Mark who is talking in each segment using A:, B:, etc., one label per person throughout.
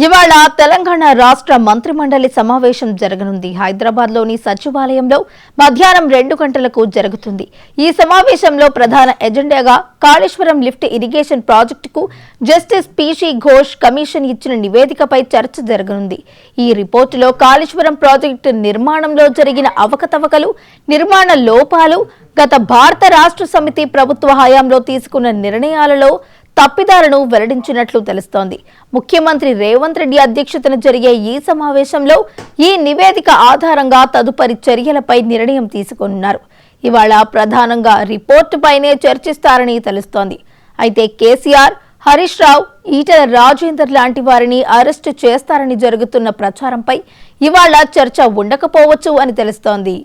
A: ఇవాళ తెలంగాణ రాష్ట్ర మంత్రిమండలి సమావేశం జరగనుంది. హైదరాబాద్ లోని సచివాలయంలో మధ్యాహ్నం 2 గంటలకు జరుగుతుంది. ఈ సమావేశంలో ప్రధాన ఎజెండాగా కాళేశ్వరం లిఫ్ట్ ఇరిగేషన్ ప్రాజెక్టుకు జస్టిస్ పీసీ ఘోష్ కమిషన్ ఇచ్చిన నివేదికపై చర్చ జరగనుంది. ఈ రిపోర్టులో కాళేశ్వరం ప్రాజెక్టు నిర్మాణంలో జరిగిన అవకతవకలు, నిర్మాణ లోపాలు, గత భారత రాష్ట్ర సమితి ప్రభుత్వ హయాంలో తీసుకున్న నిర్ణయాలలో తప్పిదాలను వెల్లడించినట్లు తెలుస్తోంది. ముఖ్యమంత్రి రేవంత్ రెడ్డి అధ్యక్షతన జరిగే ఈ సమావేశంలో ఈ నివేదిక ఆధారంగా తదుపరి చర్యలపై నిర్ణయం తీసుకున్నారు. ఇవాళ ప్రధానంగా రిపోర్టుపైనే చర్చిస్తారని తెలుస్తోంది. అయితే కేసీఆర్, హరీష్ రావు, ఈటెల రాజేందర్ లాంటి వారిని అరెస్టు చేస్తారని జరుగుతున్న ప్రచారంపై ఇవాళ చర్చ ఉండకపోవచ్చు అని తెలుస్తోంది.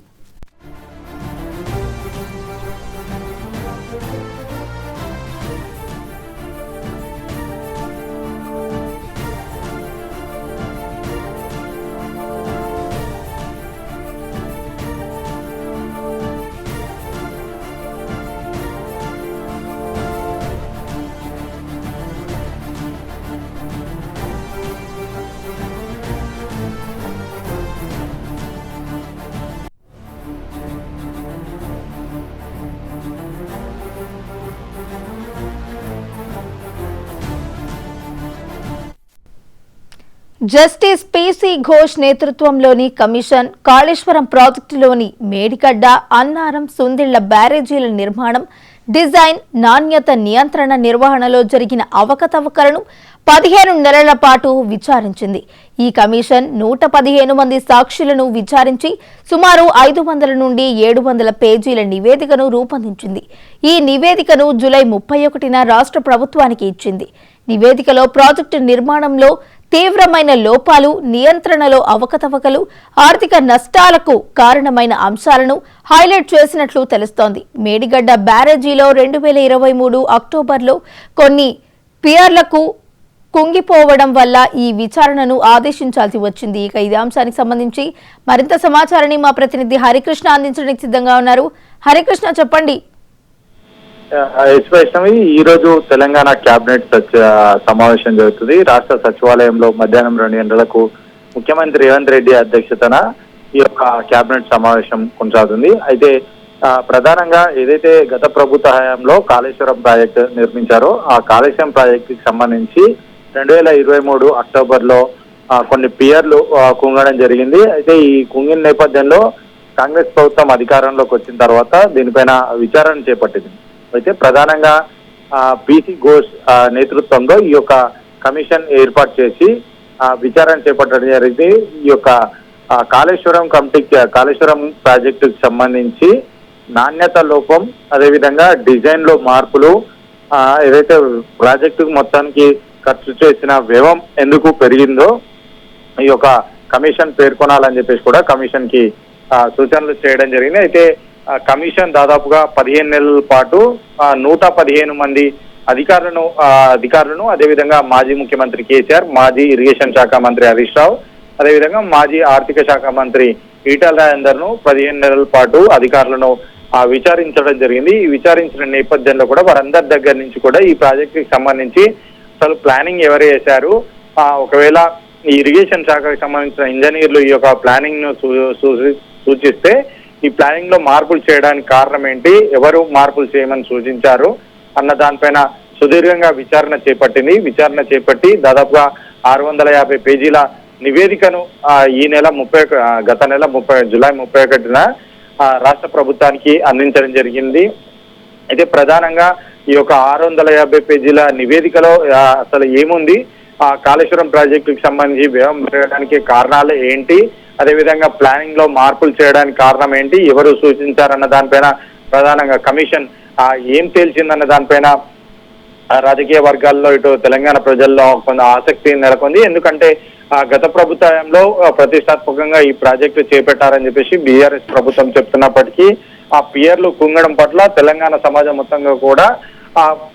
A: జస్టిస్ పీసీ ఘోష్ నేతృత్వంలోని కమిషన్ కాళేశ్వరం ప్రాజెక్టులోని మేడిగడ్డ, అన్నారం, సుందిళ్ల బ్యారేజీల నిర్మాణం, డిజైన్, నాణ్యత నియంత్రణ నిర్వహణలో జరిగిన అవకతవకలను 15 నెలల పాటు విచారించింది. ఈ కమిషన్ 115 మంది సాక్షులను విచారించి సుమారు 500 నుండి 700 పేజీల నివేదికను రూపొందించింది. ఈ నివేదికను జూలై 31న రాష్ట్ర ప్రభుత్వానికి ఇచ్చింది. నివేదికలో ప్రాజెక్టు నిర్మాణంలో తీవ్రమైన లోపాలు, నియంత్రణలో అవకతవకలు, ఆర్థిక నష్టాలకు కారణమైన అంశాలను హైలైట్ చేసినట్లు తెలుస్తోంది. మేడిగడ్డ బ్యారేజీలో 2023 అక్టోబర్లో కొన్ని పియర్లకు కుంగిపోవడం వల్ల ఈ విచారణను ఆదేశించాల్సి వచ్చింది. ఇక ఇదే అంశానికి సంబంధించి మరింత సమాచారాన్ని మా ప్రతినిధి హరికృష్ణ అందించడానికి సిద్ధంగా ఉన్నారు. హరికృష్ణ, చెప్పండి.
B: వైష్ణవి, ఈ రోజు తెలంగాణ కేబినెట్ సమావేశం జరుగుతుంది. రాష్ట్ర సచివాలయంలో మధ్యాహ్నం 2 గంటలకు ముఖ్యమంత్రి రేవంత్ రెడ్డి అధ్యక్షతన ఈ యొక్క కేబినెట్ సమావేశం కొనసాగుతుంది. అయితే ప్రధానంగా ఏదైతే గత ప్రభుత్వ హయాంలో కాళేశ్వరం ప్రాజెక్టు నిర్మించారో ఆ కాళేశ్వరం ప్రాజెక్టుకి సంబంధించి 2023 అక్టోబర్లో కొన్ని పియర్లు కుంగడం జరిగింది. అయితే ఈ కుంగిన నేపథ్యంలో కాంగ్రెస్ ప్రభుత్వం అధికారంలోకి వచ్చిన తర్వాత దీనిపైన విచారణ చేపట్టింది. అయితే ప్రధానంగా పీసీ ఘోష్ నేతృత్వంలో ఈ యొక్క కమిషన్ ఏర్పాటు చేసి విచారణ చేపట్టడం జరిగింది. ఈ యొక్క కాళేశ్వరం ప్రాజెక్టుకి సంబంధించి నాణ్యత లోపం, అదేవిధంగా డిజైన్ లో మార్పులు, ఏదైతే ప్రాజెక్టుకు మొత్తానికి ఖర్చు చేసిన వ్యయం ఎందుకు పెరిగిందో ఈ యొక్క కమిషన్ పేర్కొనాలని చెప్పేసి కూడా కమిషన్ కి సూచనలు చేయడం జరిగింది. అయితే కమిషన్ దాదాపుగా 15 నెలల పాటు 115 మంది అధికారులను అదేవిధంగా మాజీ ముఖ్యమంత్రి కేసీఆర్, మాజీ ఇరిగేషన్ శాఖ మంత్రి హరీష్ రావు, అదేవిధంగా మాజీ ఆర్థిక శాఖ మంత్రి ఈటెల రాజేందర్ను 15 నెలల పాటు అధికారులను విచారించడం జరిగింది. ఈ విచారించిన నేపథ్యంలో కూడా వారందరి దగ్గర నుంచి కూడా ఈ ప్రాజెక్టుకి సంబంధించి అసలు ప్లానింగ్ ఎవరు చేశారు, ఒకవేళ ఈ ఇరిగేషన్ శాఖకు సంబంధించిన ఇంజనీర్లు ఈ యొక్క ప్లానింగ్ ను సూచిస్తే ఈ ప్లానింగ్ లో మార్పులు చేయడానికి కారణం ఏంటి, ఎవరు మార్పులు చేయమని సూచించారు అన్న దానిపైన సుదీర్ఘంగా విచారణ చేపట్టి దాదాపుగా 650 పేజీల నివేదికను ఈ నెల గత నెల జూలై 31న రాష్ట్ర ప్రభుత్వానికి అందించడం జరిగింది. అయితే ప్రధానంగా ఈ యొక్క 650 పేజీల నివేదికలో అసలు ఏముంది, కాళేశ్వరం ప్రాజెక్టుకి సంబంధించి వ్యయం పెరగడానికి కారణాలు ఏంటి, అదేవిధంగా ప్లానింగ్ లో మార్పులు చేయడానికి కారణం ఏంటి, ఎవరు సూచించారన్న దానిపైన ప్రధానంగా కమిషన్ ఏం తేల్చిందన్న దానిపైన రాజకీయ వర్గాల్లో ఇటు తెలంగాణ ప్రజల్లో కొంత ఆసక్తి నెలకొంది. ఎందుకంటే గత ప్రభుత్వంలో ప్రతిష్టాత్మకంగా ఈ ప్రాజెక్టు చేపట్టారని చెప్పేసి బీఆర్ఎస్ ప్రభుత్వం చెప్తున్నప్పటికీ ఆ పియర్లు కుంగడం పట్ల తెలంగాణ సమాజం మొత్తంగా కూడా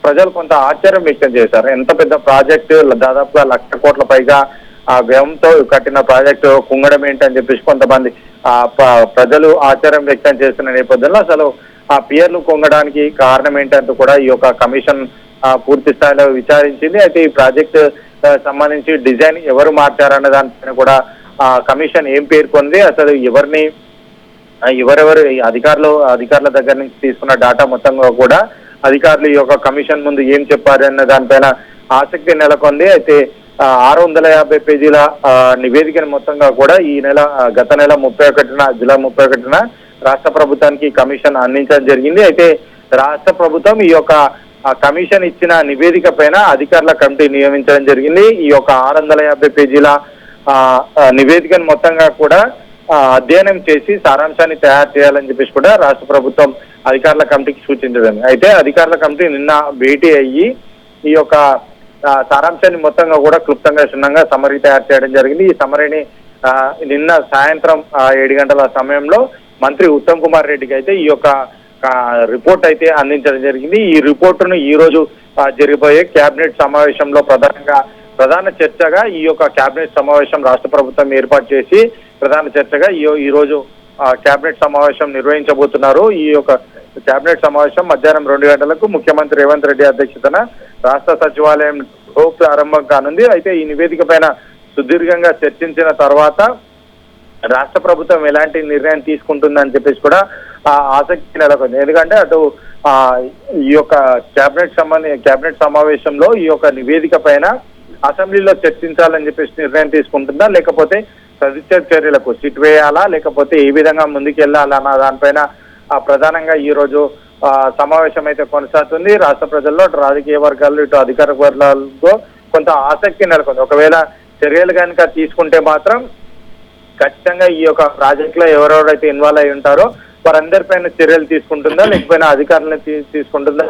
B: ప్రజలు కొంత ఆశ్చర్యం వ్యక్తం చేశారు. ఎంత పెద్ద ప్రాజెక్టు, దాదాపుగా 1,00,000 కోట్ల పైగా వ్యయంతో కట్టిన ప్రాజెక్టు కుంగడం ఏంటని చెప్పేసి కొంతమంది ప్రజలు ఆశ్చర్యం వ్యక్తం చేస్తున్న నేపథ్యంలో అసలు ఆ పియర్లు కుంగడానికి కారణం ఏంటంటూ కూడా ఈ యొక్క కమిషన్ పూర్తి స్థాయిలో విచారించింది. అయితే ఈ ప్రాజెక్టు సంబంధించి డిజైన్ ఎవరు మార్చారన్న దానిపైన కూడా కమిషన్ ఏం పేర్కొంది, అసలు ఎవరెవరు అధికారుల దగ్గర నుంచి తీసుకున్న డేటా మొత్తంగా కూడా అధికారులు ఈ యొక్క కమిషన్ ముందు ఏం చెప్పారు అన్న దానిపైన ఆసక్తి నెలకొంది. అయితే 650 పేజీల నివేదికను మొత్తంగా కూడా గత నెల 31న జూలై 31న రాష్ట్ర ప్రభుత్వానికి కమిషన్ అందించడం జరిగింది. అయితే రాష్ట్ర ప్రభుత్వం ఈ యొక్క కమిషన్ ఇచ్చిన నివేదిక పైన అధికారుల కమిటీ నియమించడం జరిగింది. ఈ యొక్క 650 పేజీల నివేదికను మొత్తంగా కూడా అధ్యయనం చేసి సారాంశాన్ని తయారు చేయాలని చెప్పేసి కూడా రాష్ట్ర ప్రభుత్వం అధికారుల కమిటీకి సూచించడం. అయితే అధికారుల కమిటీ నిన్న భేటీ అయ్యి ఈ యొక్క సారాంశాన్ని మొత్తంగా కూడా క్లుప్తంగా క్షుణ్ణంగా సమరీ తయారు చేయడం జరిగింది. ఈ సమరీని నిన్న సాయంత్రం 7 గంటల సమయంలో మంత్రి ఉత్తమ్ కుమార్ రెడ్డికి అయితే ఈ యొక్క రిపోర్ట్ అయితే అందించడం జరిగింది. ఈ రిపోర్టును ఈ రోజు జరిగిపోయే కేబినెట్ సమావేశంలో ప్రధాన చర్చగా ఈ యొక్క కేబినెట్ సమావేశం రాష్ట్ర ప్రభుత్వం ఏర్పాటు చేసి ప్రధాన చర్చగా ఈ రోజు కేబినెట్ సమావేశం నిర్వహించబోతున్నారు. ఈ యొక్క కేబినెట్ సమావేశం మధ్యాహ్నం 2 గంటలకు ముఖ్యమంత్రి రేవంత్ రెడ్డి అధ్యక్షతన రాష్ట్ర సచివాలయం ప్రారంభం కానుంది. అయితే ఈ నివేదిక పైన సుదీర్ఘంగా చర్చించిన తర్వాత రాష్ట్ర ప్రభుత్వం ఎలాంటి నిర్ణయం తీసుకుంటుందని చెప్పేసి కూడా ఆసక్తి నెలకొంది. ఎందుకంటే అటు ఈ యొక్క కేబినెట్ సమావేశంలో ఈ యొక్క నివేదిక పైన అసెంబ్లీలో చర్చించాలని చెప్పేసి నిర్ణయం తీసుకుంటుందా, లేకపోతే సదిచ్చే చర్యలకు సిట్ వేయాలా, లేకపోతే ఏ విధంగా ముందుకెళ్లాలన్న దానిపైన ప్రధానంగా ఈ రోజు సమావేశం అయితే కొనసాగుతుంది. రాష్ట్ర ప్రజల్లో అటు రాజకీయ వర్గాలు ఇటు అధికార వర్గాలతో కొంత ఆసక్తి నెలకొంది. ఒకవేళ చర్యలు కనుక తీసుకుంటే మాత్రం ఖచ్చితంగా ఈ యొక్క ప్రాజెక్ట్ లో ఎవరెవరైతే ఇన్వాల్వ్ అయి ఉంటారో వారందరిపైన చర్యలు తీసుకుంటుందా, లేకపోతే అధికారులను తీసుకుంటుందా,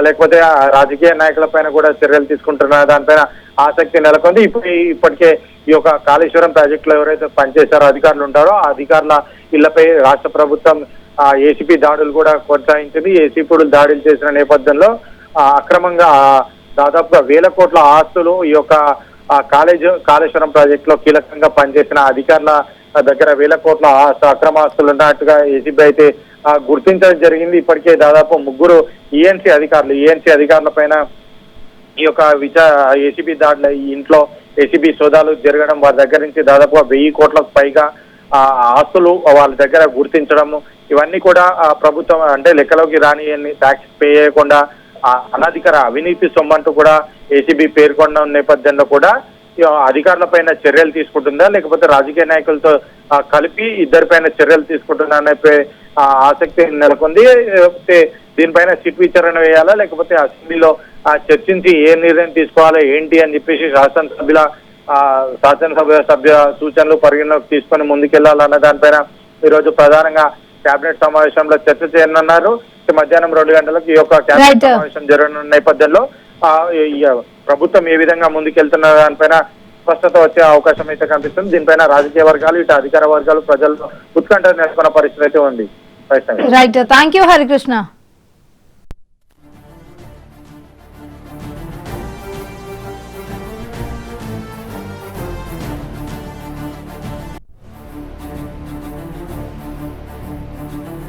B: లేకపోతే రాజకీయ నాయకుల పైన కూడా చర్యలు తీసుకుంటున్నా దానిపైన ఆసక్తి నెలకొంది. ఇప్పటికే ఈ యొక్క కాళేశ్వరం ప్రాజెక్ట్ లో ఎవరైతే పనిచేశారో అధికారులు ఉంటారో ఆ అధికారుల ఇళ్లపై రాష్ట్ర ప్రభుత్వం ఏసీపీ దాడులు కూడా కొనసాగించింది. ఏసీపీలు దాడులు చేసిన నేపథ్యంలో అక్రమంగా దాదాపుగా 1000 కోట్ల ఆస్తులు ఈ యొక్క కాళేశ్వరం ప్రాజెక్ట్ లో కీలకంగా పనిచేసిన అధికారుల దగ్గర 1000 కోట్ల అక్రమ ఆస్తులు ఉన్నట్టుగా ఏసీబీ అయితే గుర్తించడం జరిగింది. ఇప్పటికే దాదాపు 3 ఈఎన్సీ అధికారుల పైన ఈ యొక్క ఏసీబీ దాడుల ఇంట్లో ఏసీబీ సోదాలు జరగడం, వారి దగ్గర నుంచి దాదాపుగా 1000 కోట్లకు పైగా ఆస్తులు వాళ్ళ దగ్గర గుర్తించడము, ఇవన్నీ కూడా ప్రభుత్వం అంటే లెక్కలోకి రాని ట్యాక్స్ పే చేయకుండా అనధికార అవినీతి సొమ్మంటూ కూడా ఏసీబీ పేర్కొన్న నేపథ్యంలో కూడా అధికారుల పైన చర్యలు తీసుకుంటుందా, లేకపోతే రాజకీయ నాయకులతో కలిపి ఇద్దరిపైన చర్యలు తీసుకుంటుందా అనే ఆసక్తి నెలకొంది. దీనిపైన సిట్ విచారణ వేయాలా, లేకపోతే అసెంబ్లీలో చర్చించి ఏ నిర్ణయం తీసుకోవాలో ఏంటి అని చెప్పేసి శాసనసభ సభ్య సూచనలు పరిగణలోకి తీసుకొని ముందుకెళ్లాలన్న దానిపైన ఈరోజు ప్రధానంగా కేబినెట్ సమావేశంలో చర్చ చేయనున్నారు. మధ్యాహ్నం 2 గంటలకు ఈ యొక్క కేబినెట్ సమావేశం జరగనున్న నేపథ్యంలో ప్రభుత్వం ఏ విధంగా ముందుకెళ్తున్న దానిపైన స్పష్టత వచ్చే అవకాశం అయితే కనిపిస్తుంది. దీనిపైన రాజకీయ వర్గాలు ఇటు అధికార వర్గాలు ప్రజల్లో ఉత్కంఠ నెలకొన్న పరిస్థితి అయితే ఉంది.
A: Right, thank you Harikrishna.